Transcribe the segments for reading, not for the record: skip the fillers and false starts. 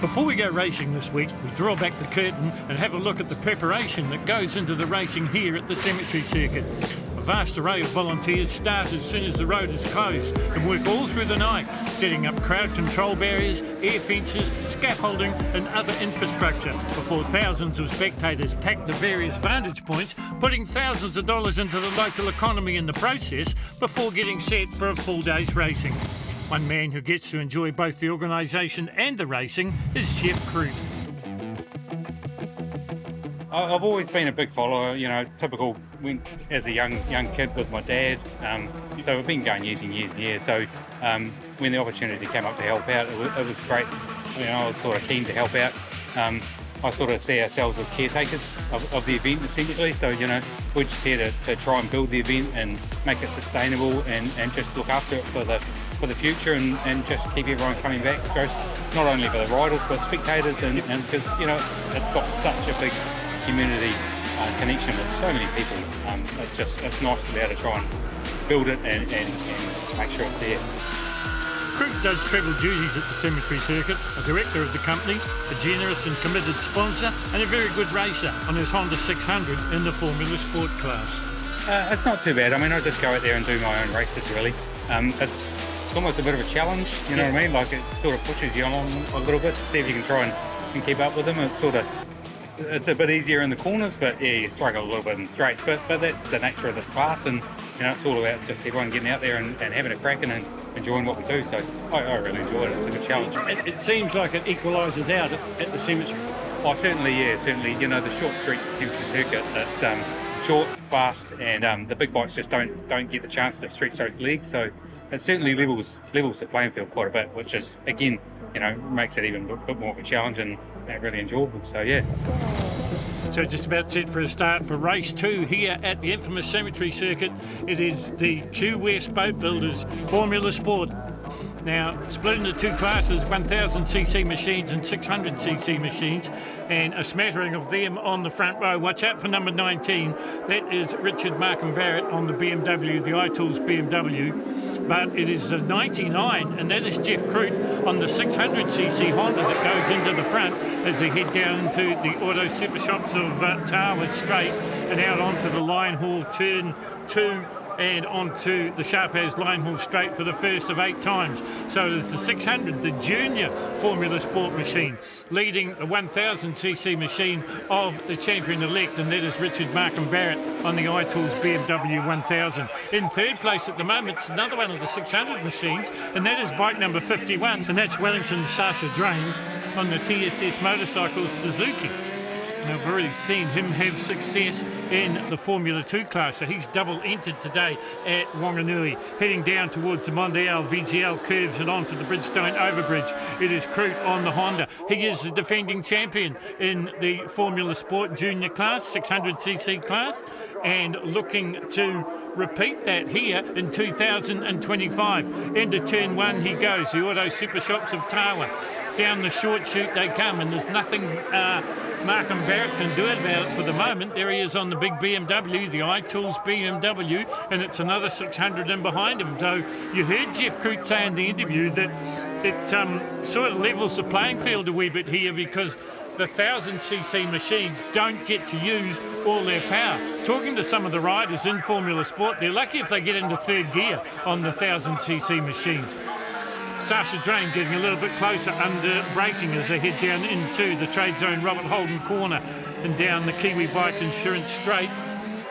Before we go racing this week, we draw back the curtain and have a look at the preparation that goes into the racing here at the Cemetery Circuit. A vast array of volunteers start as soon as the road is closed and work all through the night, setting up crowd control barriers, air fences, scaffolding and other infrastructure before thousands of spectators pack the various vantage points, putting thousands of dollars into the local economy in the process before getting set for a full day's racing. One man who gets to enjoy both the organisation and the racing is Jeff Croot. I've always been a big follower, you know, typical as a young kid with my dad. So we've been going years and years and years. So when the opportunity came up to help out, it was great. You know, I was sort of keen to help out. I sort of see ourselves as caretakers of the event essentially. So, you know, we're just here to try and build the event and make it sustainable and just look after it for the future and just keep everyone coming back, not only for the riders but spectators and because, you know, it's got such a big community connection with so many people. It's nice to be able to try and build it and make sure it's there. Croot does treble duties at the Cemetery Circuit, a director of the company, a generous and committed sponsor and a very good racer on his Honda 600 in the Formula Sport class. It's not too bad. I mean, I just go out there and do my own races really. It's almost a bit of a challenge, you know what I mean? Like it sort of pushes you on a little bit to see if you can try and keep up with them. It's a bit easier in the corners, but yeah, you struggle a little bit in the straights. But that's the nature of this class, and you know, it's all about just everyone getting out there and having a crack and enjoying what we do. So I really enjoy it. It's a good challenge. It seems like it equalises out at the cemetery. Oh, certainly. You know, the short streets at Cemetery Circuit, it's short, fast, and the big bikes just don't get the chance to stretch those legs. So it certainly levels the playing field quite a bit, which is, again, you know, makes it even a bit more of a challenge and really enjoyable. So, yeah. So just about set for a start for race 2 here at the infamous Cemetery Circuit. It is the Q West Boat Builders Formula Sport. Now, split into two classes, 1000cc machines and 600cc machines, and a smattering of them on the front row. Watch out for number 19. That is Richard Markham Barrett on the BMW, the iTools BMW. But it is the 99, and that is Jeff Croot on the 600cc Honda that goes into the front as they head down to the Auto Super Shops of Tawa Straight and out onto the Line Hall Turn 2 and onto the Sharpaz Line Hall Straight for the first of 8 times. So there's the 600, the junior Formula Sport machine, leading the 1000cc machine of the champion-elect, and that is Richard Markham Barrett on the iTools BMW 1000. In third place at the moment, it's another one of the 600 machines, and that is bike number 51, and that's Wellington's Sasha Drain on the TSS Motorcycles Suzuki. Now, we've already seen him have success in the Formula 2 class, so he's double entered today at Whanganui, heading down towards the Mondiale VGL curves and onto the Bridgestone Overbridge. It is Croot on the Honda. He is the defending champion in the Formula Sport Junior class, 600cc class, and looking to repeat that here in 2025. Into turn 1 he goes, the Auto Super Shops of Tawa. Down the short chute they come, and there's nothing Markham Barrett can do about it for the moment. There he is on the big BMW, the iTools BMW, and it's another 600 in behind him. So you heard Jeff Croot say in the interview that it sort of levels the playing field a wee bit here because the 1000cc machines don't get to use all their power. Talking to some of the riders in Formula Sport, they're lucky if they get into third gear on the 1000cc machines. Sasha Drain getting a little bit closer under braking as they head down into the Trade Zone Robert Holden corner and down the Kiwi Bike Insurance Straight.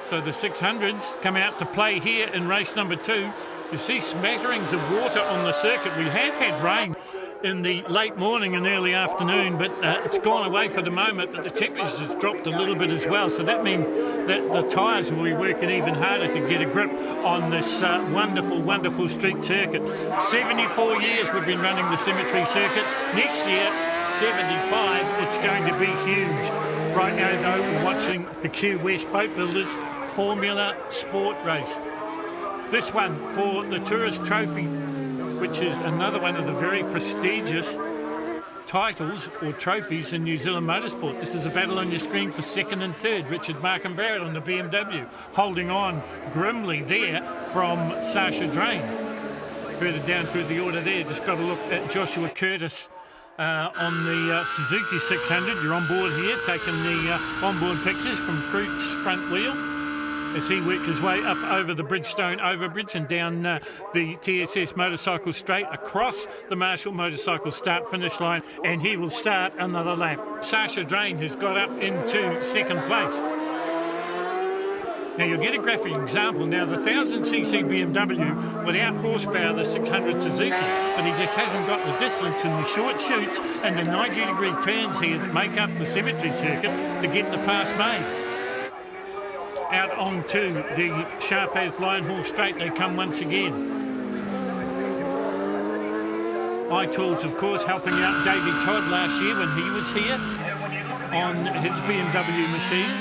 So the 600s come out to play here in race number 2. You see smatterings of water on the circuit. We have had rain in the late morning and early afternoon, but it's gone away for the moment, but the temperatures have dropped a little bit as well, so that means that the tyres will be working even harder to get a grip on this wonderful street circuit. 74 years we've been running the Cemetery Circuit. Next year, 75, it's going to be huge. Right now though, we're watching the Q West Boat Builders Formula Sport race. This one for the Tourist Trophy, which is another one of the very prestigious titles or trophies in New Zealand motorsport. This is a battle on your screen for second and third. Richard Markham Barrett on the BMW, holding on grimly there from Sasha Drain. Further down through the order there, just got a look at Joshua Curtis on the Suzuki 600. You're on board here, taking the onboard pictures from Croot's front wheel as he works his way up over the Bridgestone overbridge and down the TSS motorcycle straight across the Marshall motorcycle start-finish line, and he will start another lap. Sasha Drain has got up into second place. Now you'll get a graphic example. Now the 1000cc BMW without horsepower, the 600 Suzuki, but he just hasn't got the distance in the short chutes and the 90-degree turns here that make up the cemetery circuit to get the pass made. Out onto the sharp as Lionhall Straight they come once again. iTools, of course, helping out Davey Todd last year when he was here on his BMW machine.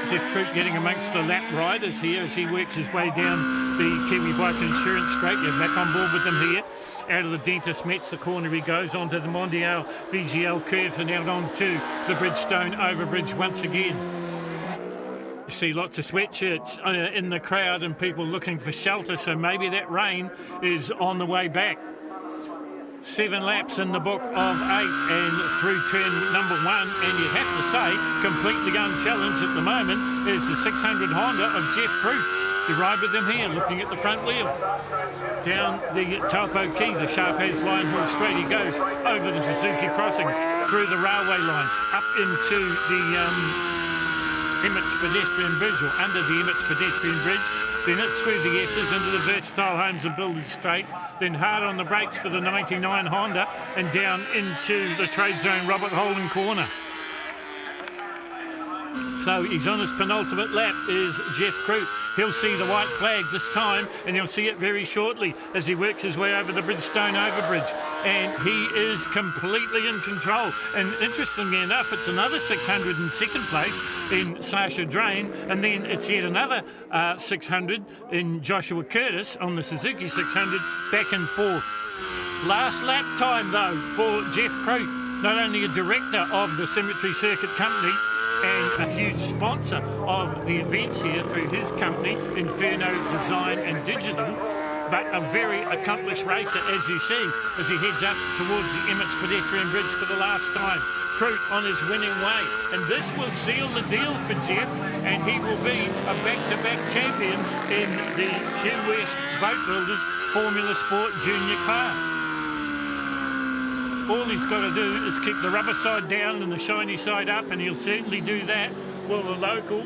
Jeff Croot getting amongst the lap riders here as he works his way down the Kiwi Bike Insurance Straight. You're back on board with them here. Out of the Dentist Mets, the corner he goes onto the Mondiale VGL curves and out onto the Bridgestone overbridge once again. You see lots of sweatshirts in the crowd and people looking for shelter, so maybe that rain is on the way back. 7 laps in the book of 8 and through turn number 1, and you'd have to say completely unchallenged at the moment is the 600 Honda of Jeff Croot. You ride with him here looking at the front wheel. Down the Taupo Key, the sharp as Lionhall Straight he goes over the Suzuki crossing, through the railway line, up into the Emmett's pedestrian bridge, or under the Emmett's pedestrian bridge, then it's through the S's into the Versatile Homes and Builders Straight, then hard on the brakes for the 99 Honda and down into the Trade Zone Robert Holden corner. So he's on his penultimate lap is Jeff Croot. He'll see the white flag this time, and he'll see it very shortly as he works his way over the Bridgestone overbridge. And he is completely in control. And interestingly enough, it's another 600 in second place in Sasha Drain, and then it's yet another 600 in Joshua Curtis on the Suzuki 600, back and forth. Last lap time, though, for Jeff Croot, not only a director of the Cemetery Circuit Company, and a huge sponsor of the events here through his company, Inferno Design and Digital, but a very accomplished racer, as you see, as he heads up towards the Emmett's pedestrian bridge for the last time. Croot on his winning way, and this will seal the deal for Jeff, and he will be a back-to-back champion in the Q West Boat Builders Formula Sport Junior class. All he's got to do is keep the rubber side down and the shiny side up, and he'll certainly do that. Well, the local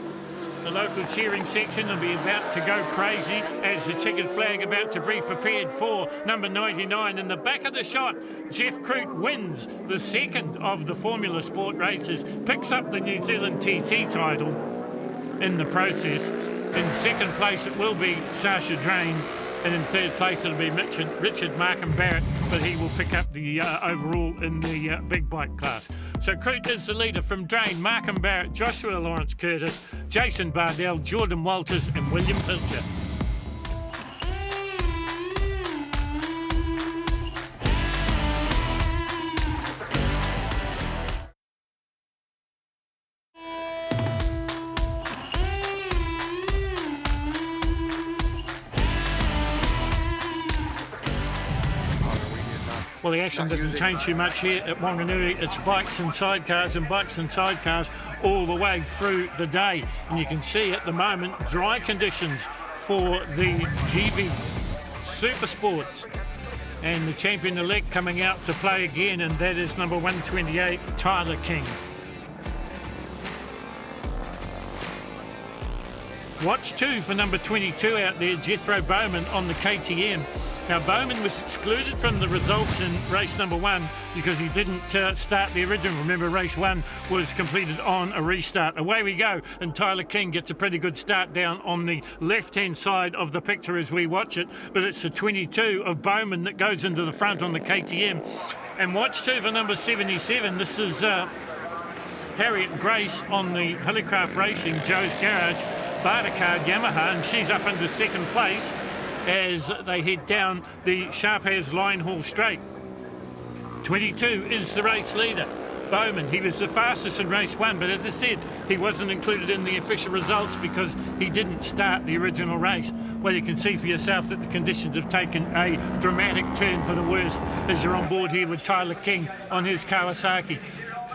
cheering section will be about to go crazy as the checkered flag about to be prepared for number 99. In the back of the shot, Jeff Croot wins the second of the Formula Sport races, picks up the New Zealand TT title in the process. In second place it will be Sasha Drain, and in third place it'll be Richard Markham Barrett, but he will pick up the overall in the big bike class. So Croot is the leader from Drain, Markham Barrett, Joshua Lawrence Curtis, Jason Bardell, Jordan Walters and William Pilcher. Well, the action doesn't change too much here at Whanganui. It's bikes and sidecars all the way through the day. And you can see at the moment dry conditions for the GB Supersport. And the champion-elect coming out to play again, and that is number 128, Tyler King. Watch 2 for number 22 out there, Jethro Bowman on the KTM. Now, Bowman was excluded from the results in race number 1 because he didn't start the original. Remember, race 1 was completed on a restart. Away we go, and Tyler King gets a pretty good start down on the left-hand side of the picture as we watch it, but it's the 22 of Bowman that goes into the front on the KTM. And watch 2 for number 77. This is Harriet Grace on the Hillycraft Racing, Joe's Garage, Bartercard Yamaha, and she's up into second place as they head down the sharp as Lionhall Straight. 22 is the race leader, Bowman. He was the fastest in race 1, but as I said, he wasn't included in the official results because he didn't start the original race. Well, you can see for yourself that the conditions have taken a dramatic turn for the worst as you're on board here with Tyler King on his Kawasaki.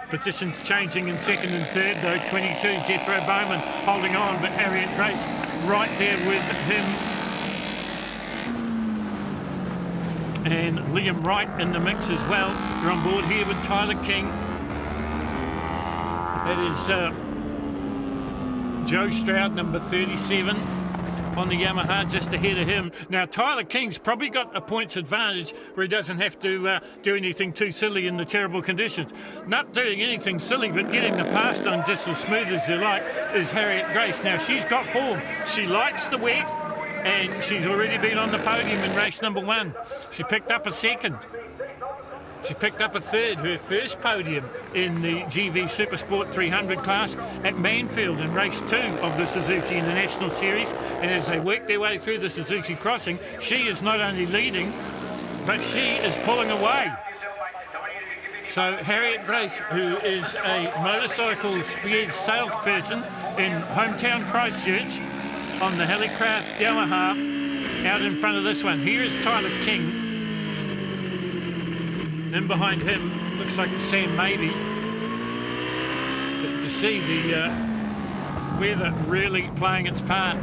Positions changing in second and third though. 22, Jethro Bowman holding on, but Harriet Grace right there with him. And Liam Wright in the mix as well. You're on board here with Tyler King. That is Joe Stroud, number 37. On the Yamaha, just ahead of him. Now, Tyler King's probably got a points advantage where he doesn't have to do anything too silly in the terrible conditions. Not doing anything silly, but getting the pass done just as smooth as you like is Harriet Grace. Now, she's got form. She likes the wet, and she's already been on the podium in race number 1. She picked up a second. She picked up a third, her first podium in the GV Supersport 300 class at Manfield in race 2 of the Suzuki International Series. And as they work their way through the Suzuki crossing, she is not only leading, but she is pulling away. So Harriet Grace, who is a motorcycle spares salesperson in hometown Christchurch on the Helicraft Yamaha, out in front of this one. Here is Tyler King. In behind him, looks like it's Sam Maybe. But you see the weather really playing its part.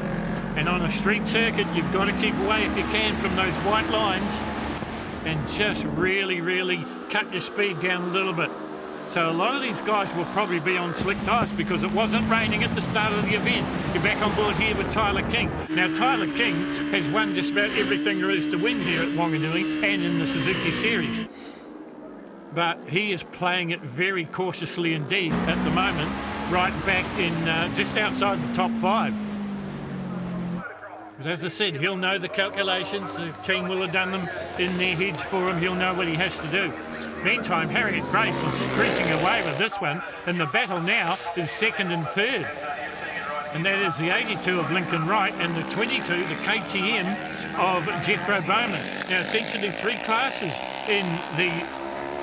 And on a street circuit, you've got to keep away if you can from those white lines and just really, really cut your speed down a little bit. So a lot of these guys will probably be on slick tyres because it wasn't raining at the start of the event. You're back on board here with Tyler King. Now, Tyler King has won just about everything there is to win here at Whanganui and in the Suzuki Series. But he is playing it very cautiously indeed at the moment, right back in just outside the top 5. But as I said, he'll know the calculations. The team will have done them in their heads for him. He'll know what he has to do. Meantime, Harriet Grace is streaking away with this one, and the battle now is second and third. And that is the 82 of Lincoln Wright and the 22, the KTM of Jethro Bowman. Now, essentially 3 classes in the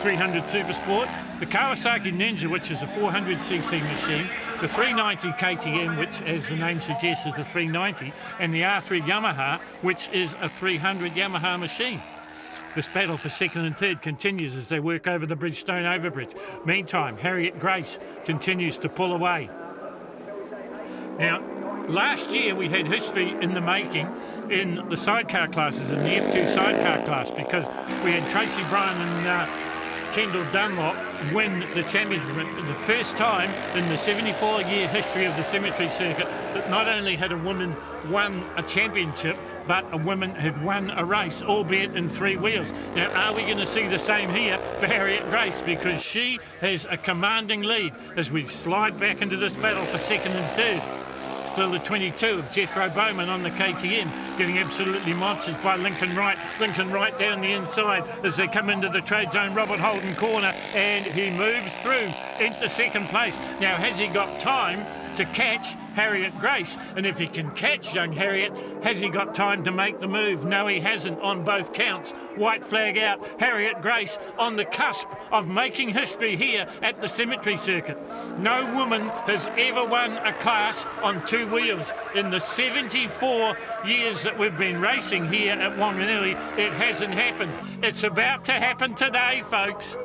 300 Supersport, the Kawasaki Ninja, which is a 400cc machine, the 390 KTM, which as the name suggests is a 390, and the R3 Yamaha, which is a 300 Yamaha machine. This battle for second and third continues as they work over the Bridgestone overbridge. Meantime, Harriet Grace continues to pull away. Now, last year we had history in the making in the sidecar classes, in the F2 sidecar class, because we had Tracy Bryan and Kendall Dunlop win the championship. The first time in the 74-year history of the cemetery circuit that not only had a woman won a championship, but a woman had won a race, albeit in 3 wheels. Now, are we going to see the same here for Harriet Grace? Because she has a commanding lead as we slide back into this battle for second and third. Still the 22 of Jethro Bowman on the KTM, getting absolutely monstered by Lincoln Wright. Lincoln Wright down the inside as they come into the trade zone. Robert Holden corner, and he moves through into second place. Now, has he got time to catch Harriet Grace? And if he can catch young Harriet, has he got time to make the move? No, he hasn't on both counts. White flag out. Harriet Grace on the cusp of making history here at the cemetery circuit. No woman has ever won a class on 2 wheels. In the 74 years that we've been racing here at Whanganui, it hasn't happened. It's about to happen today, folks.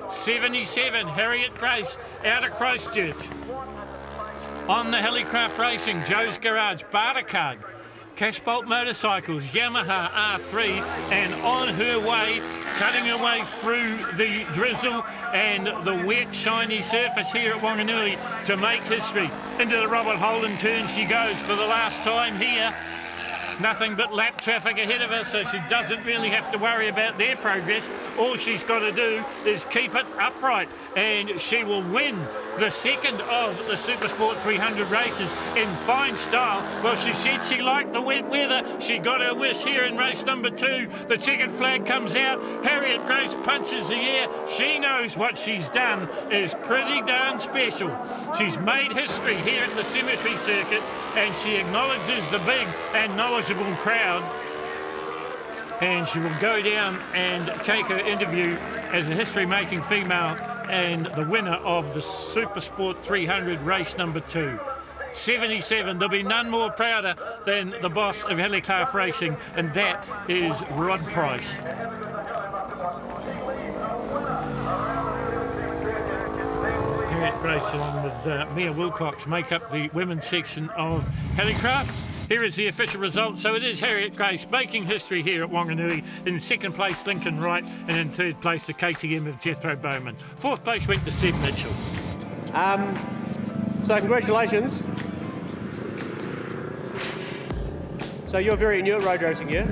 77, Harriet Grace out of Christchurch. On the Helicraft Racing, Joe's Garage, Bartercard, Cashbolt Motorcycles, Yamaha R3, and on her way, cutting her way through the drizzle and the wet, shiny surface here at Whanganui to make history. Into the Robert Holden turn she goes for the last time here. Nothing but lap traffic ahead of her, so she doesn't really have to worry about their progress. All she's got to do is keep it upright, and she will win the second of the Supersport 300 races in fine style. Well, she said she liked the wet weather. She got her wish here in race number 2. The checkered flag comes out. Harriet Grace punches the air. She knows what she's done is pretty darn special. She's made history here at the cemetery circuit, and she acknowledges the big and knowledgeable crowd. And she will go down and take her interview as a history-making female and the winner of the Supersport 300 race number 2. 77. There'll be none more prouder than the boss of Helicraft Racing, and that is Rod Price. Harriet Grace, along with Mia Wilcox, make up the women's section of Helicraft. Here is the official result. So it is Harriet Grace making history here at Whanganui. In second place, Lincoln Wright, and in third place, the KTM of Jethro Bowman. Fourth place went to Seb Mitchell. So congratulations. So you're very new at road racing, yeah?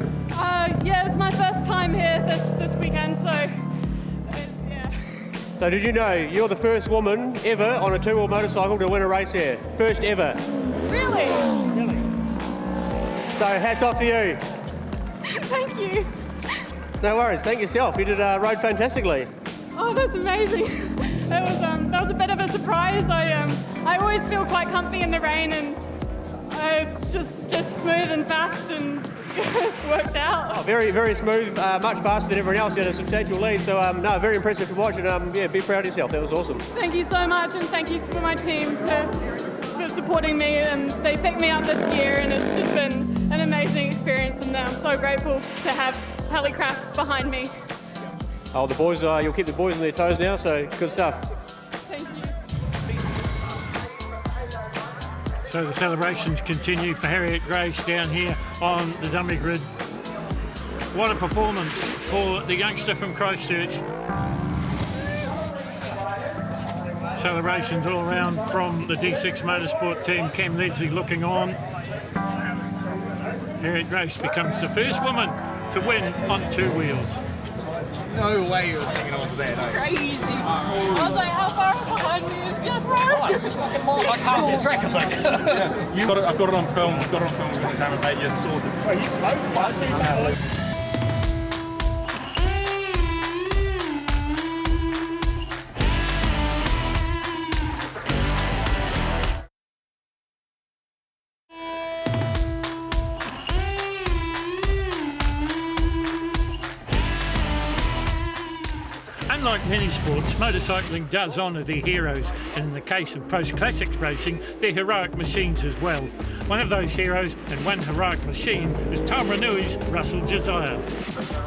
Yeah, it's my first time here this weekend, so yeah. So did you know you're the first woman ever on a two-wheel motorcycle to win a race here? First ever. Really? So hats off to you. Thank you. No worries, thank yourself. You did rode fantastically. Oh, that's amazing. That was a bit of a surprise. I always feel quite comfy in the rain, and it's just smooth and fast, and it's worked out. Oh, very, very smooth, much faster than everyone else. You had a substantial lead, so no, very impressive to watch, and yeah, be proud of yourself. That was awesome. Thank you so much, and thank you for my team for supporting me, and they picked me up this year, and it's just been an amazing experience, and I'm so grateful to have Helicraft behind me. Oh, the boys, you'll keep the boys on their toes now, so good stuff. Thank you. So the celebrations continue for Harriet Grace down here on the dummy grid. What a performance for the youngster from Christchurch. Celebrations all around from the D6 Motorsport team. Cam Leslie looking on. Harriet Grace becomes the first woman to win on two wheels. No way you were hanging on to that, eh? Crazy. I was like, how far behind me is Jethro? I can't keep track of it. I've got it on film. I've got it on film. With the camera, mate. You're awesome. Oh, you smoke? Why is he? Unlike many sports, motorcycling does honour their heroes, and in the case of post-classics racing, they're heroic machines as well. One of those heroes and one heroic machine is Tauranui's Russell Josiah.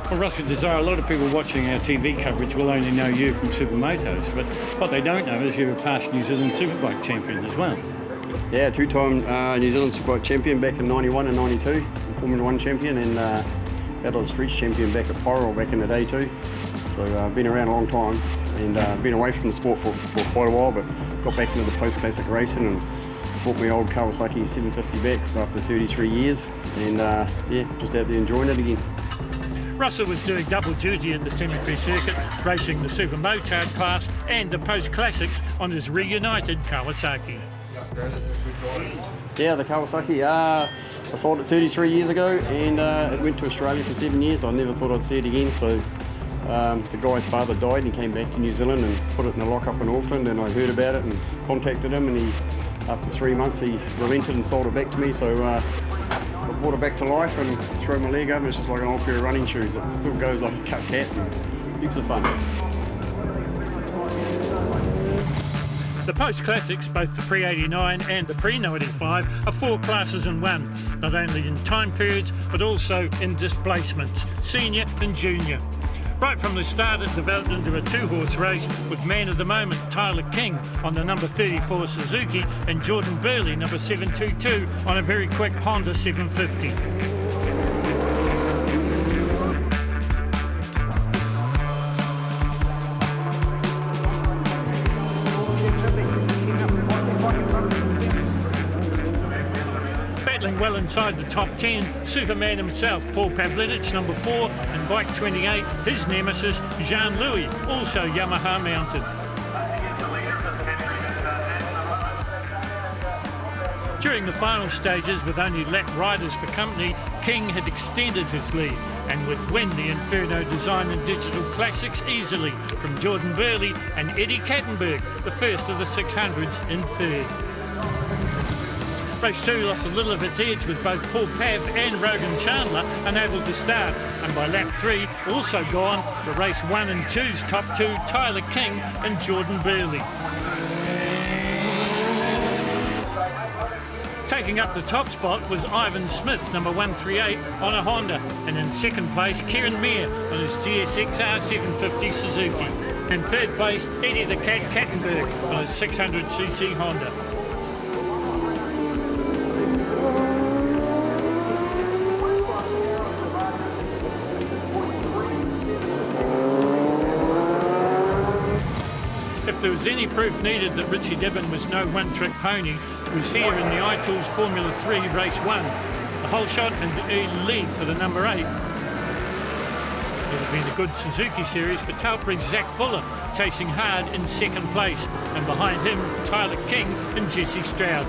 Well, Russell Josiah, a lot of people watching our TV coverage will only know you from Supermotos, but what they don't know is you're a past New Zealand Superbike champion as well. Yeah, two-time New Zealand Superbike champion back in 91 and 92, and Formula 1 champion, and Battle of the Streets champion back at Pyrrell back in the day too. So I've been around a long time, and been away from the sport for quite a while, but got back into the post-classic racing and bought my old Kawasaki 750 back after 33 years, and yeah, just out there enjoying it again. Russell was doing double duty in the cemetery circuit, racing the Super Motard class and the post-classics on his reunited Kawasaki. Yeah, the Kawasaki, I sold it 33 years ago, and it went to Australia for 7 years. I never thought I'd see it again, so the guy's father died, and he came back to New Zealand and put it in a lock-up in Auckland, and I heard about it and contacted him, and he, after 3 months, he relented and sold it back to me. So I brought it back to life and threw my leg over. It's just like an old pair of running shoes. It still goes like a cut cat, and heaps of fun. The post-classics, both the pre-89 and the pre-95, are 4 classes in one, not only in time periods but also in displacements, senior and junior. Right from the start, it developed into a 2-horse race with man of the moment Tyler King on the number 34 Suzuki and Jordan Burley, number 722, on a very quick Honda 750. Well inside the top 10, Superman himself, Paul Pavlidich, number 4, and bike 28, his nemesis, Jean-Louis, also Yamaha mounted. During the final stages, with only lap riders for company, King had extended his lead and would win the Inferno Design and Digital Classics easily from Jordan Burley and Eddie Kattenberg, the first of the 600s, in third. Race 2 lost a little of its edge with both Paul Pav and Rogan Chandler unable to start, and by lap 3 also gone the race 1 and 2's top 2, Tyler King and Jordan Burley. Taking up the top spot was Ivan Smith, number 138, on a Honda. And in second place, Kieran Meyer on his GSXR 750 Suzuki. In third place, Eddie the Cat Kattenberg on his 600cc Honda. If there was any proof needed that Richie Dibbon was no one-trick pony, it was here in the iTools Formula 3 Race 1. The whole shot and the early lead for the number 8. It would have been a good Suzuki series for Tailbury's Zach Fuller, chasing hard in second place, and behind him Tyler King and Jesse Stroud.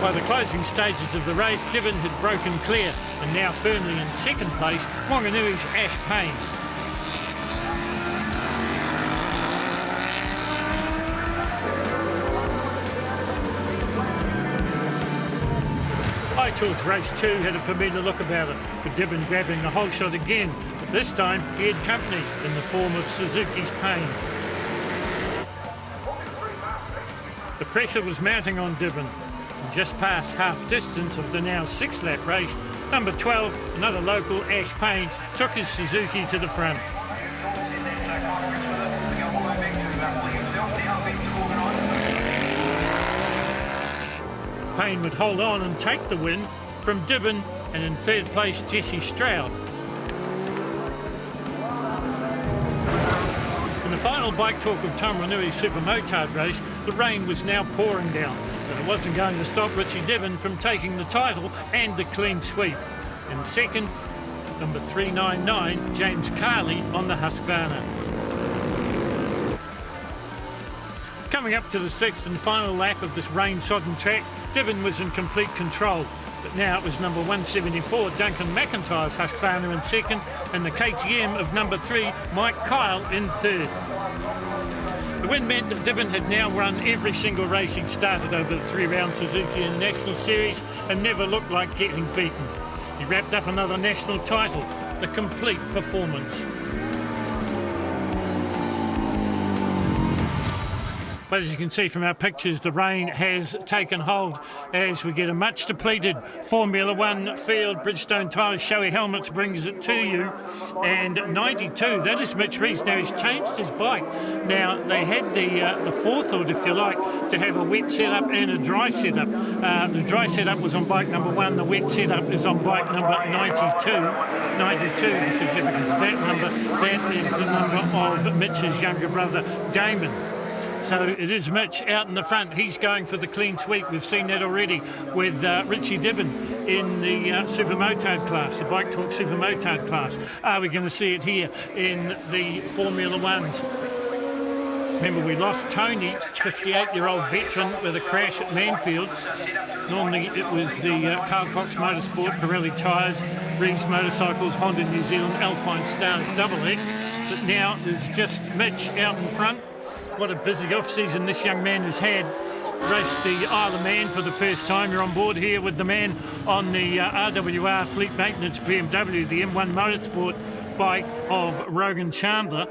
By the closing stages of the race, Dibbon had broken clear, and now firmly in second place, Whanganui's Ash Payne. iTools Race 2 had a familiar look about it, with Dibbon grabbing the whole shot again, but this time he had company in the form of Suzuki's Payne. The pressure was mounting on Dibbon, and just past half distance of the now 6-lap race, number 12, another local, Ash Payne, took his Suzuki to the front. Payne would hold on and take the win from Dibbon, and in third place Jesse Stroud. In the final bike talk of Whanganui Supermotard race, the rain was now pouring down, but it wasn't going to stop Richie Dibbon from taking the title and the clean sweep. In second, number 399, James Carley on the Husqvarna. Coming up to the sixth and final lap of this rain-sodden track, Dibbon was in complete control, but now it was number 174, Duncan McIntyre's Husqvarna in second, and the KTM of number 3, Mike Kyle, in third. The win meant that Dibbon had now run every single race he'd started over the 3-round Suzuki International Series and never looked like getting beaten. He wrapped up another national title, a complete performance. But as you can see from our pictures, the rain has taken hold as we get a much depleted Formula 1 field. Bridgestone tyres, Shoei helmets brings it to you. And 92, that is Mitch Rees. Now, he's changed his bike. Now, they had the forethought, if you like, to have a wet setup and a dry setup. The dry setup was on bike number 1. The wet setup is on bike number 92. 92, the significance of that number, that is the number of Mitch's younger brother, Damon. So it is Mitch out in the front. He's going for the clean sweep. We've seen that already with Richie Dibbon in the Supermotard class, the Bike Talk Supermotard class. Are we going to see it here in the Formula Ones? Remember, we lost Tony, 58-year-old veteran, with a crash at Manfield. Normally it was the Carl Cox Motorsport, Pirelli tyres, Reeves Motorcycles, Honda New Zealand, Alpine Stars, Double X. But now there's just Mitch out in front. What a busy off-season this young man has had. Raced the Isle of Man for the first time. You're on board here with the man on the RWR Fleet Maintenance BMW, the M1 Motorsport bike of Rogan Chandler,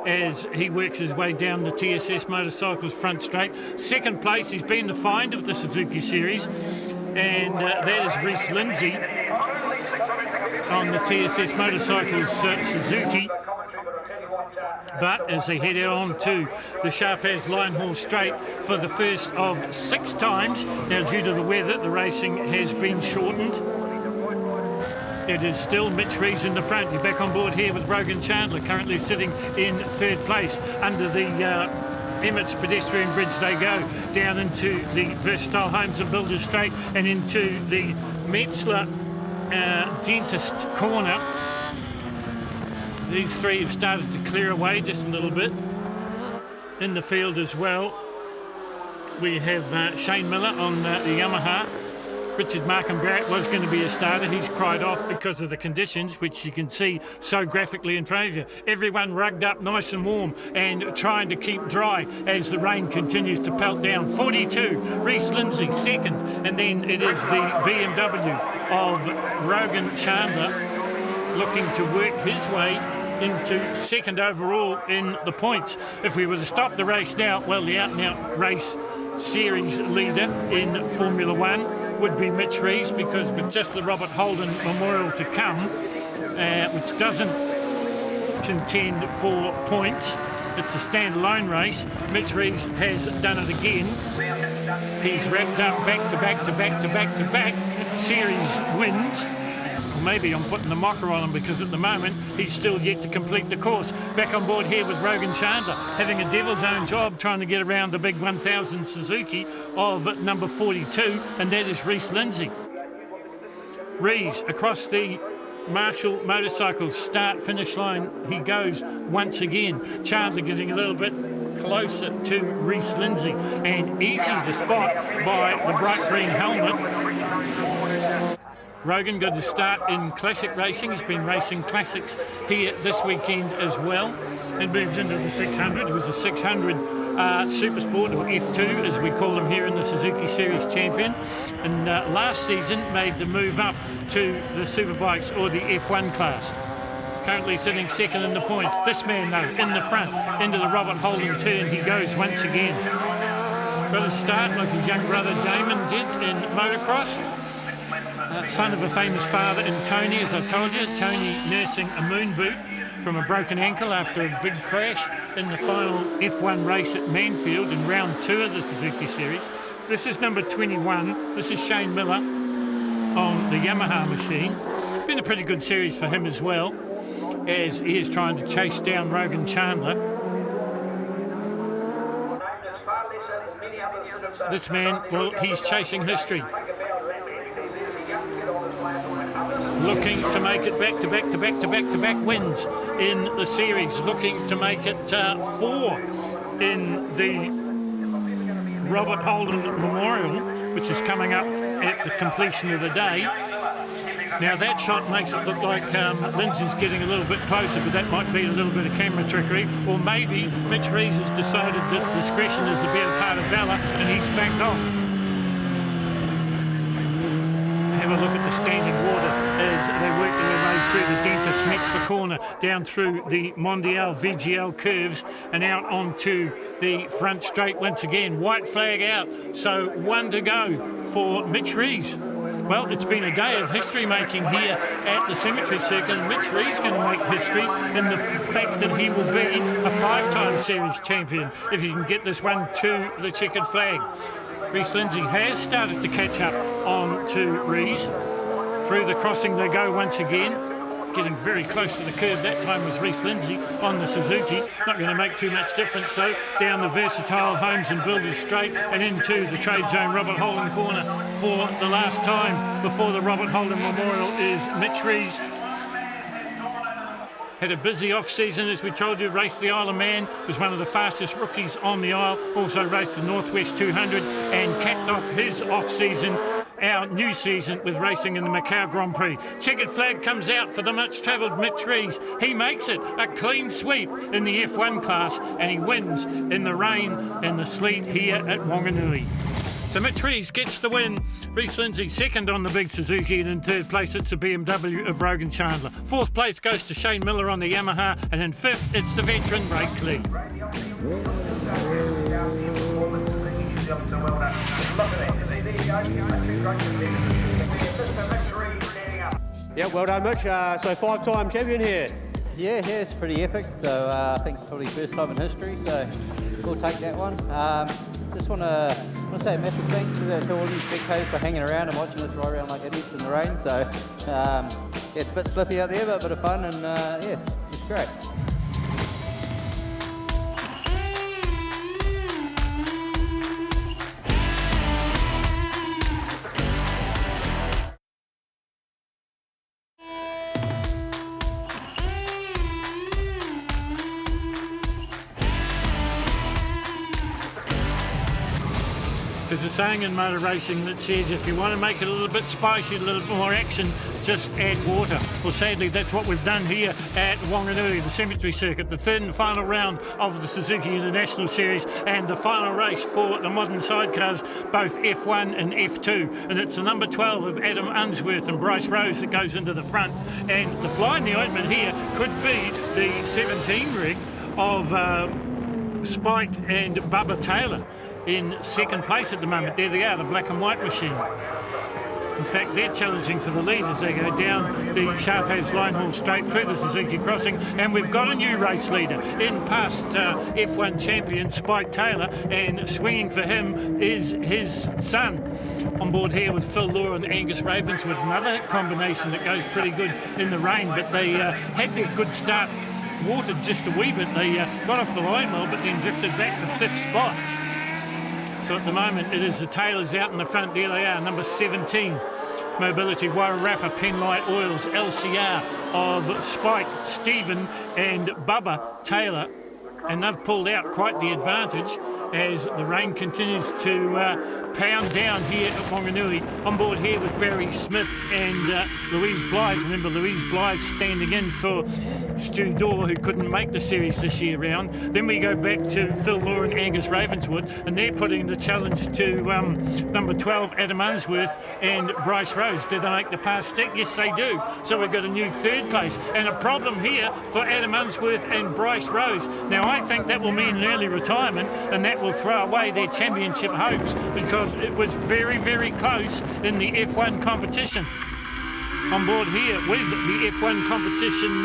as he works his way down the TSS Motorcycles front straight. Second place, he's been the find of the Suzuki Series, and that is Reese Lindsay on the TSS Motorcycles Suzuki. But as they head on to the Sharpaz Linehall Straight for the first of 6 times, now due to the weather, the racing has been shortened. It is still Mitch Rees in the front. You're back on board here with Rogan Chandler, currently sitting in third place. Under the Emmett's pedestrian bridge they go, down into the Versatile Homes and Builders Straight and into the Metzler Dentist Corner. These three have started to clear away just a little bit. In the field as well, we have Shane Miller on the Yamaha. Richard Markham Barrett was going to be a starter. He's cried off because of the conditions, which you can see so graphically in front of you. Everyone rugged up nice and warm and trying to keep dry as the rain continues to pelt down. 42, Reese Lindsay second, and then it is the BMW of Rogan Chandler looking to work his way into second overall in the points. If we were to stop the race now, well, the out-and-out race series leader in Formula One would be Mitch Rees, because with just the Robert Holden Memorial to come, which doesn't contend for points, it's a standalone race. Mitch Rees has done it again. He's wrapped up back-to-back series wins. Or maybe I'm putting the mocker on him, because at the moment he's still yet to complete the course. Back on board here with Rogan Chandler, having a devil's own job trying to get around the big 1000 Suzuki of number 42, and that is Rees Lindsay. Rees across the Marshall Motorcycles start-finish line he goes once again. Chandler getting a little bit closer to Rees Lindsay, and easy to spot by the bright green helmet. Rogan got his start in classic racing. He's been racing classics here this weekend as well, and moved into the 600. It was a 600 Supersport, or F2 as we call them here in the Suzuki Series champion, and last season made the move up to the Superbikes or the F1 class. Currently sitting second in the points. This man though, in the front, into the Robert Holden turn he goes once again. Got a start like his young brother Damon did in motocross. Son of a famous father in Tony, as I told you. Tony nursing a moon boot from a broken ankle after a big crash in the final F1 race at Manfield in round 2 of the Suzuki Series. This is number 21. This is Shane Miller on the Yamaha machine. Been a pretty good series for him as well, as he is trying to chase down Rogan Chandler. This man, well, he's chasing history. Looking to make it back-to-back wins in the series. Looking to make it 4 in the Robert Holden Memorial, which is coming up at the completion of the day. Now that shot makes it look like Lindsay's getting a little bit closer, but that might be a little bit of camera trickery, or maybe Mitch Rees has decided that discretion is the better part of valour and he's backed off. Have a look at the standing water as they work their way through the Dentist Metzler corner, down through the Mondiale VGL curves and out onto the front straight once again. White flag out, so 1 to go for Mitch Rees. Well, it's been a day of history making here at the Cemetery Circuit, and Mitch Rees going to make history in the fact that he will be a 5-time series champion if he can get this one to the checkered flag. Rees Lindsay has started to catch up on to Rees. Through the crossing they go once again. Getting very close to the curb. That time was Rees Lindsay on the Suzuki. Not going to make too much difference though. Down the versatile Homes and Builders straight and into the trade zone Robert Holden corner for the last time before the Robert Holden Memorial is Mitch Rees. Had a busy off-season, as we told you. Raced the Isle of Man, was one of the fastest rookies on the Isle. Also raced the Northwest 200 and capped off his off-season, our new season, with racing in the Macau Grand Prix. Checkered flag comes out for the much-travelled Mitch Rees. He makes it a clean sweep in the F1 class, and he wins in the rain and the sleet here at Whanganui. So Mitch Rees gets the win. Rees Lindsay second on the big Suzuki, and in third place it's the BMW of Rogan Chandler. Fourth place goes to Shane Miller on the Yamaha, and in fifth it's the veteran Ray Clee. Yeah, well done, Mitch. So 5-time champion here. Yeah, it's pretty epic. So I think it's probably first time in history. So we'll take that one. Just want to say a massive thanks to all you spectators for hanging around and watching us ride around like idiots in the rain. So it's a bit slippy out there, but a bit of fun, and it's great. There's a saying in motor racing that says if you want to make it a little bit spicy, a little bit more action, just add water. Well, sadly, that's what we've done here at Whanganui, the Cemetery Circuit, the third and final round of the Suzuki International Series and the final race for the modern sidecars, both F1 and F2. And it's the number 12 of Adam Unsworth and Bryce Rose that goes into the front. And the fly in the ointment here could be the 17 rig of Spike and Bubba Taylor. in second place at the moment. There they are, the black and white machine. In fact, they're challenging for the lead as they go down the Sharp As line haul straight through the Suzuki crossing, and we've got a new race leader in past F1 champion Spike Taylor, and swinging for him is his son. On board here with Phil Law and Angus Ravenswood, another combination that goes pretty good in the rain, but they had their good start thwarted just a wee bit. They got off the line well, but then drifted back to 5th spot. So at the moment it is the Taylors out in the front. There they are, number 17 Mobility, Wairarapa, Penlight Oils, LCR of Spike, Stephen and Bubba Taylor, and they've pulled out quite the advantage as the rain continues to pound down here at Whanganui. On board here with Barry Smith and Louise Blythe. Remember, Louise Blythe standing in for Stu Dorr, who couldn't make the series this year round. Then we go back to Phil Law and Angus Ravenswood, and they're putting the challenge to number 12 Adam Unsworth and Bryce Rose. Did they make the pass stick? Yes, they do. So we've got a new 3rd place, and a problem here for Adam Unsworth and Bryce Rose. Now I think that will mean an early retirement, and that will throw away their championship hopes, because it was very, very close in the F1 competition. On board here with the F1 competition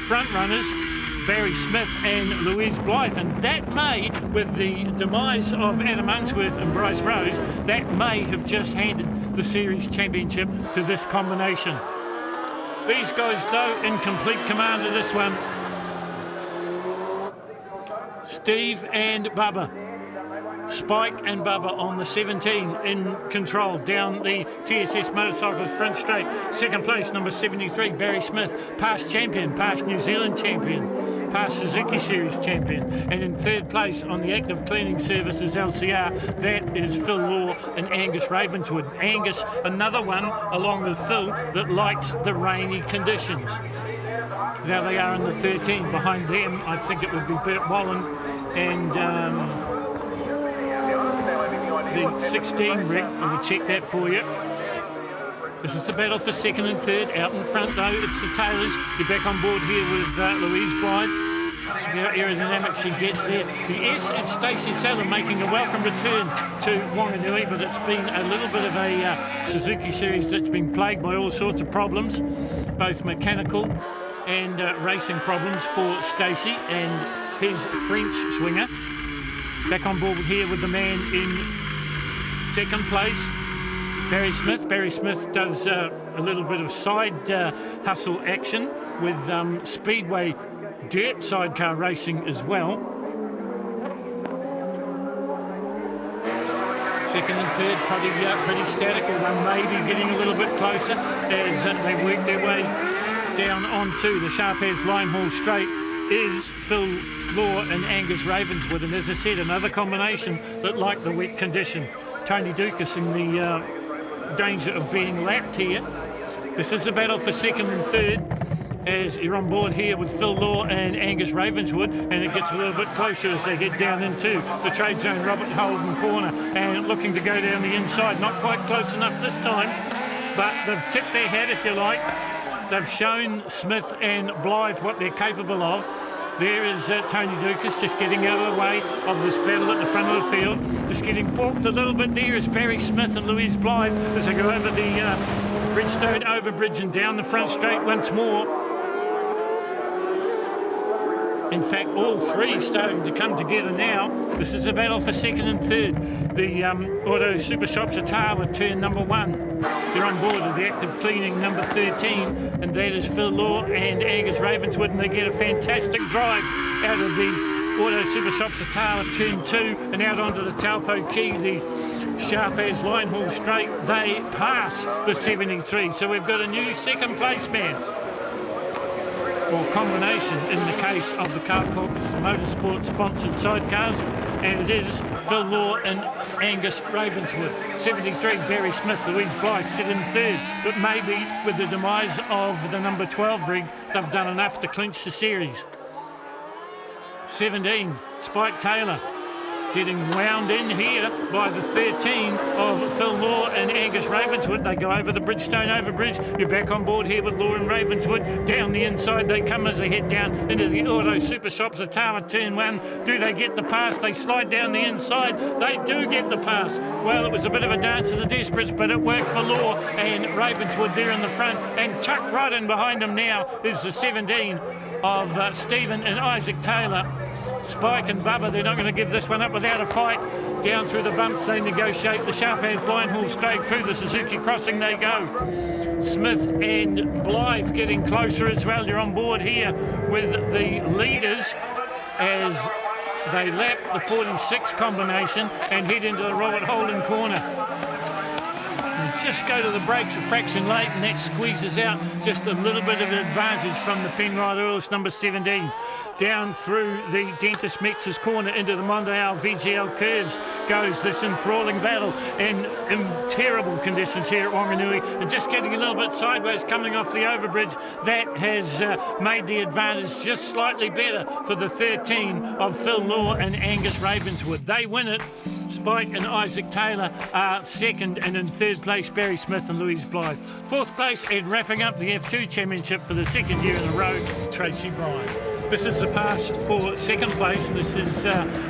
front runners, Barry Smith and Louise Blythe, and that may, with the demise of Adam Unsworth and Bryce Rose, that may have just handed the series championship to this combination. These guys, though, in complete command of this one. Steve and Bubba. Spike and Bubba on the 17 in control down the TSS Motorcycles front straight. Second place, number 73, Barry Smith, past champion, past New Zealand champion, past Suzuki Series champion. And in 3rd place on the Active Cleaning Services LCR, that is Phil Law and Angus Ravenswood. Angus, another one, along with Phil, that likes the rainy conditions. Now they are in the 13. Behind them, I think it would be Bert Wallen and the 16 rig. I will check that for you. This is the battle for 2nd and 3rd. Out in front, though, it's the Taylors. You're back on board here with Louise Blythe. See how aerodynamic she gets there. The S is Stacey Seller making a welcome return to Whanganui, but it's been a little bit of a Suzuki Series that's been plagued by all sorts of problems, both mechanical and racing problems for Stacey and his French swinger. Back on board here with the man in 2nd place, Barry Smith. Barry Smith does a little bit of side hustle action with Speedway dirt sidecar racing as well. 2nd and 3rd pretty static, although maybe getting a little bit closer as they work their way down onto the Sharp As line haul straight is Phil Law and Angus Ravenswood. And as I said, another combination that like the wet conditions. Tony Dukas in the danger of being lapped here. This is a battle for 2nd and 3rd as you're on board here with Phil Law and Angus Ravenswood, and it gets a little bit closer as they head down into the trade zone Robert Holden corner and looking to go down the inside. Not quite close enough this time, but they've tipped their hat, if you like. They've shown Smith and Blythe what they're capable of. There is Tony Dukas just getting out of the way of this battle at the front of the field. Just getting balked a little bit there is Barry Smith and Louise Blythe as they go over the Bridgestone overbridge and down the front straight once more. In fact, all three starting to come together now. This is a battle for 2nd and 3rd. The Auto Super Shops Ottawa turn number 1. They're on board with the Active Cleaning number 13, and that is Phil Law and Angus Ravenswood, and they get a fantastic drive out of the Auto Super Shops Ottawa turn 2 and out onto the Taupo Quay, the Sharp As line haul straight. They pass the 73, so we've got a new 2nd place man, or combination in the case of the Carcox Motorsport sponsored sidecars, and it is Phil Law and Angus Ravenswood. 73, Barry Smith, Louise Blythe sit in 3rd, but maybe with the demise of the number 12 rig, they've done enough to clinch the series. 17, Spike Taylor getting wound in here by the 13 of Phil Law and Angus Ravenswood. They go over the Bridgestone overbridge. You're back on board here with Law and Ravenswood. Down the inside they come as they head down into the Auto Super Shops Ottawa turn 1. Do they get the pass? They slide down the inside. They do get the pass. Well, it was a bit of a dance of the desperates, but it worked for Law and Ravenswood there in the front. And tucked right in behind them now is the 17 of Stephen and Isaac Taylor. Spike and Bubba, they're not going to give this one up without a fight. Down through the bumps they negotiate. The sharp as line haul straight through the Suzuki crossing they go. Smith and Blythe getting closer as well. You're on board here with the leaders as they lap the 46 combination and head into the Robert Holden corner. And just go to the brakes a fraction late, and that squeezes out just a little bit of an advantage from the Penrite Earls, number 17. Down through the Dentist Metz's corner into the Mondiale VGL curves goes this enthralling battle in terrible conditions here at Whanganui, and just getting a little bit sideways coming off the overbridge. That has made the advantage just slightly better for the 13 of Phil Law and Angus Ravenswood. They win it. Spike and Isaac Taylor are second, and in third place Barry Smith and Louise Blythe. Fourth place, and wrapping up the F2 Championship for the second year in a row, Tracy Bryan. This is the pass for second place. This is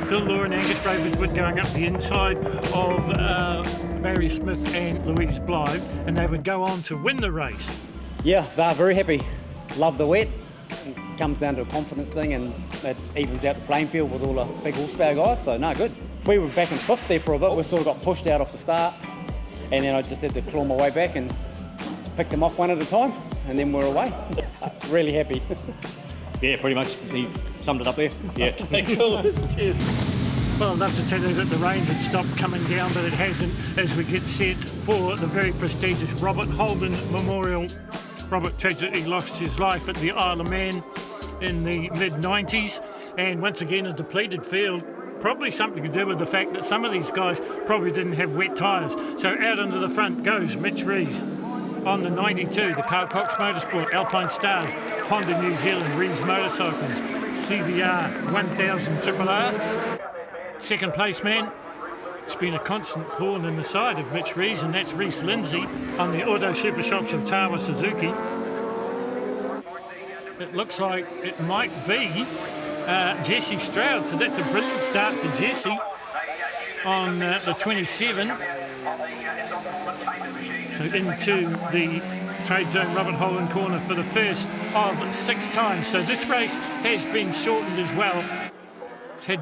Phil Law and Angus Ravenswood going up the inside of Barry Smith and Louise Blythe, and they would go on to win the race. Yeah, they're very happy. Love the wet. It comes down to a confidence thing, and it evens out the playing field with all the big horsepower guys, so no, good. We were back in fifth there for a bit. We sort of got pushed out off the start, and then I just had to claw my way back and pick them off one at a time, and then we're away. Really happy. Yeah, pretty much. He summed it up there. Yeah. Cool. Cheers. Well, I'd love to tell you that the rain had stopped coming down, but it hasn't, as we get set for the very prestigious Robert Holden Memorial. Robert tragically lost his life at the Isle of Man in the mid-90s, and once again a depleted field. Probably something to do with the fact that some of these guys probably didn't have wet tyres. So out into the front goes Mitch Rees. On the 92, the Carl Cox Motorsport, Alpine Stars, Honda New Zealand, Rees Motorcycles, CBR 1000 RRR. Second place man, it's been a constant thorn in the side of Mitch Rees, and that's Reese Lindsay on the Auto Super Shops of Ottawa Suzuki. It looks like it might be Jesse Stroud, so that's a brilliant start for Jesse on the 27. So into the Trade Zone Robert Holden corner for the first of 6 times. So this race has been shortened as well. It's had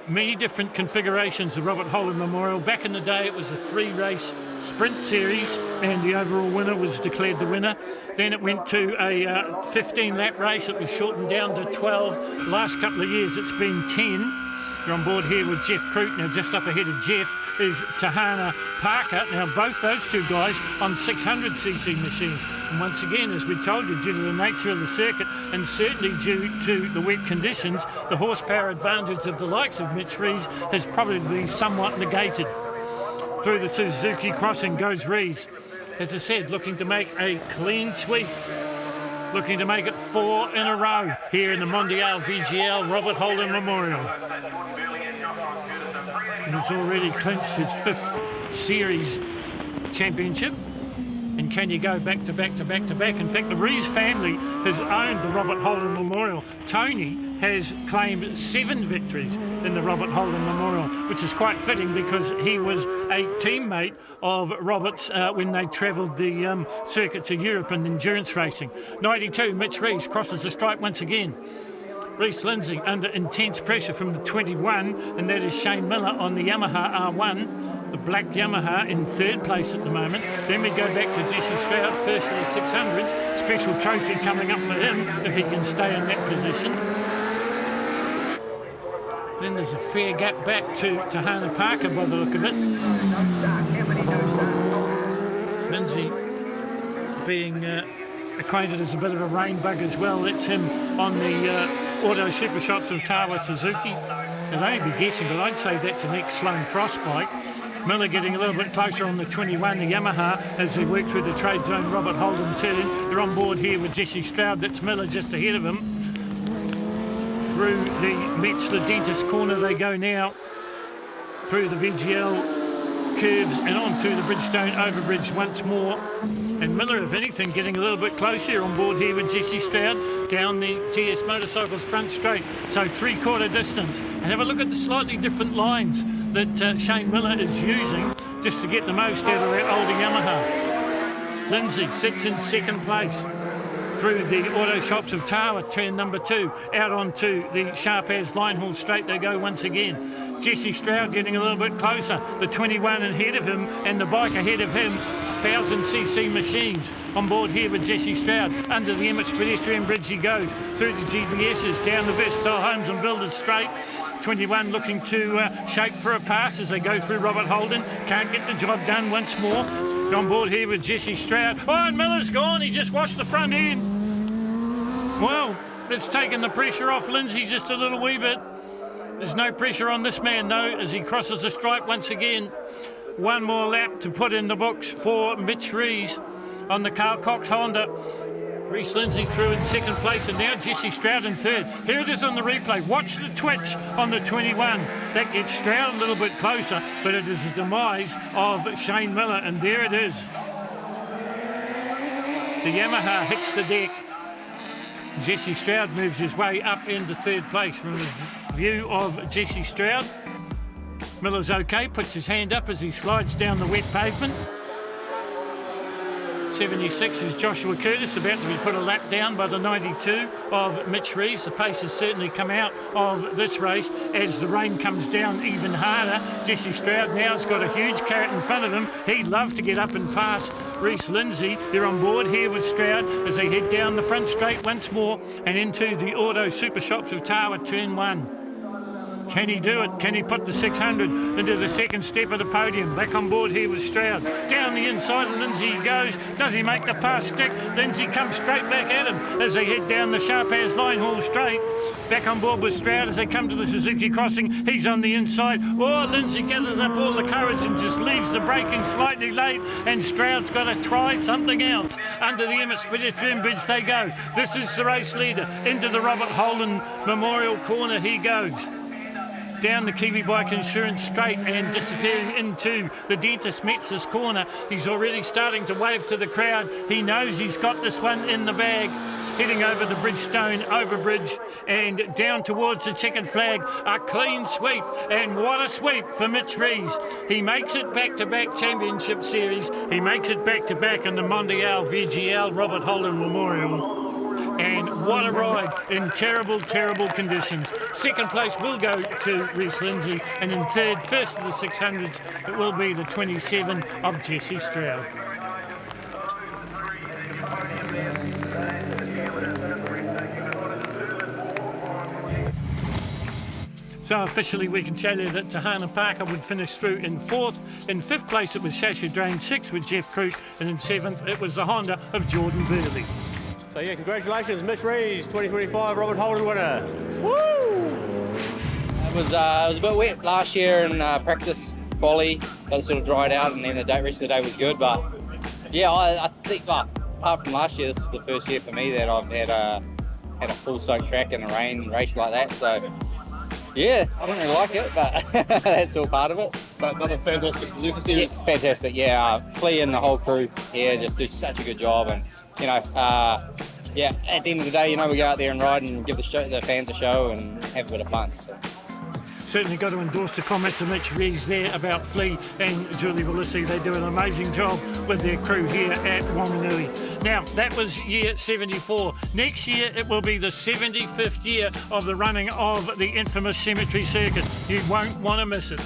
many different configurations, the Robert Holden Memorial. Back in the day, it was a 3-race sprint series, and the overall winner was declared the winner. Then it went to a 15-lap race. It was shortened down to 12. Last couple of years, it's been 10. You're on board here with Jeff Crute. Now, just up ahead of Jeff is Tahana Parker. Now, both those two guys on 600cc machines. And once again, as we told you, due to the nature of the circuit and certainly due to the wet conditions, the horsepower advantage of the likes of Mitch Rees has probably been somewhat negated. Through the Suzuki crossing goes Rees. As I said, looking to make a clean sweep. Looking to make it 4 in a row here in the Mondiale VGL Robert Holden Memorial. He's already clinched his 5th series championship. And can you go back to back to back to back? In fact, the Rees family has owned the Robert Holden Memorial. Tony has claimed 7 victories in the Robert Holden Memorial, which is quite fitting because he was a teammate of Robert's when they travelled the circuits of Europe in endurance racing. 92, Mitch Rees crosses the stripe once again. Reese Lindsay under intense pressure from the 21, and that is Shane Miller on the Yamaha R1, the black Yamaha, in 3rd place at the moment. Then we go back to Jesse Stroud, first of the 600s. Special trophy coming up for him if he can stay in that position. Then there's a fair gap back to Tahana Parker by the look of it. Lindsay being acquainted as a bit of a rain bug as well. That's him on the Auto Super Shops of Ottawa Suzuki. I'd only be guessing, but I'd say that's an ex-Sloan Frostbite. Miller getting a little bit closer on the 21, the Yamaha, as they work through the Trade Zone Robert Holden turn. They're on board here with Jesse Stroud. That's Miller just ahead of him. Through the Metzler Dentist corner they go now. through the VGL curves and onto the Bridgestone overbridge once more. And Miller, if anything, getting a little bit closer on board here with Jesse Stroud down the TS Motorcycles front straight, so 3/4 distance. And have a look at the slightly different lines that Shane Miller is using just to get the most out of that older Yamaha. Lindsay sits in second place through the auto shops of Tawa, turn number 2, out onto the sharp as line haul straight they go once again. Jesse Stroud getting a little bit closer, the 21 ahead of him and the bike ahead of him. 1000cc machines on board here with Jesse Stroud. Under the Emmets pedestrian bridge he goes, through the GVS's, down the Versatile Homes and Builders straight. 21 looking to shape for a pass as they go through Robert Holden. Can't get the job done once more. On board here with Jesse Stroud. Oh, and Miller's gone. He just washed the front end. Well, it's taken the pressure off Lindsay just a little wee bit. There's no pressure on this man, though, as he crosses the stripe once again. One more lap to put in the books for Mitch Rees on the Carl Cox Honda. Reese Lindsay through in second place, and now Jesse Stroud in third. Here it is on the replay. Watch the twitch on the 21. That gets Stroud a little bit closer, but it is the demise of Shane Miller, and there it is. The Yamaha hits the deck. Jesse Stroud moves his way up into third place. From his view of Jesse Stroud, Miller's okay, puts his hand up as he slides down the wet pavement. 76 is Joshua Curtis, about to be put a lap down by the 92 of Mitch Rees. The pace has certainly come out of this race as the rain comes down even harder. Jesse Stroud now's got a huge carrot in front of him. He'd love to get up and pass Reese Lindsay. They're on board here with Stroud as they head down the front straight once more and into the Auto Super Shops of Tawa, turn 1. Can he do it? Can he put the 600 into the second step of the podium? Back on board here with Stroud. Down the inside of Lindsay he goes. Does he make the pass stick? Lindsay comes straight back at him as they head down the sharp as line haul straight. Back on board with Stroud as they come to the Suzuki crossing. He's on the inside. Oh, Lindsay gathers up all the courage and just leaves the braking slightly late, and Stroud's got to try something else. Under the Emmets pedestrian bridge they go. This is the race leader. Into the Robert Holden Memorial corner he goes. Down the Kiwi Bike Insurance straight and disappearing into the Dentist Metz's corner. He's already starting to wave to the crowd. He knows he's got this one in the bag. Heading over the Bridgestone overbridge and down towards the checkered flag. A clean sweep, and what a sweep for Mitch Rees. He makes it back-to-back championship series. He makes it back-to-back in the Mondiale VGL Robert Holden Memorial. And what a ride in terrible, terrible conditions. Second place will go to Reese Lindsay, and in third, first of the 600s, it will be the 27 of Jesse Stroud. So officially we can tell you that Tahana Parker would finish through in fourth. In fifth place it was Shasha Drain, sixth with Jeff Crute, and in seventh it was the Honda of Jordan Burley. So yeah, congratulations, Mitch Rees, 2025 Robert Holden winner. Woo! It was a bit wet last year in practice, volley, but it sort of dried out, and then the rest of the day was good. But yeah, I think apart from last year, this is the first year for me that I've had a full soak track in a rain race like that. So yeah, I don't really like it, but that's all part of it. But another fantastic Suzuki series. Yeah, fantastic. Yeah, Flea and the whole crew here just do such a good job, and you know, yeah, at the end of the day, you know, we go out there and ride and give the fans a show and have a bit of fun. So. Certainly got to endorse the comments of Mitch Rees there about Flea and Julie Velissi. They do an amazing job with their crew here at Whanganui. Now, that was year 74. Next year, it will be the 75th year of the running of the infamous cemetery circuit. You won't want to miss it.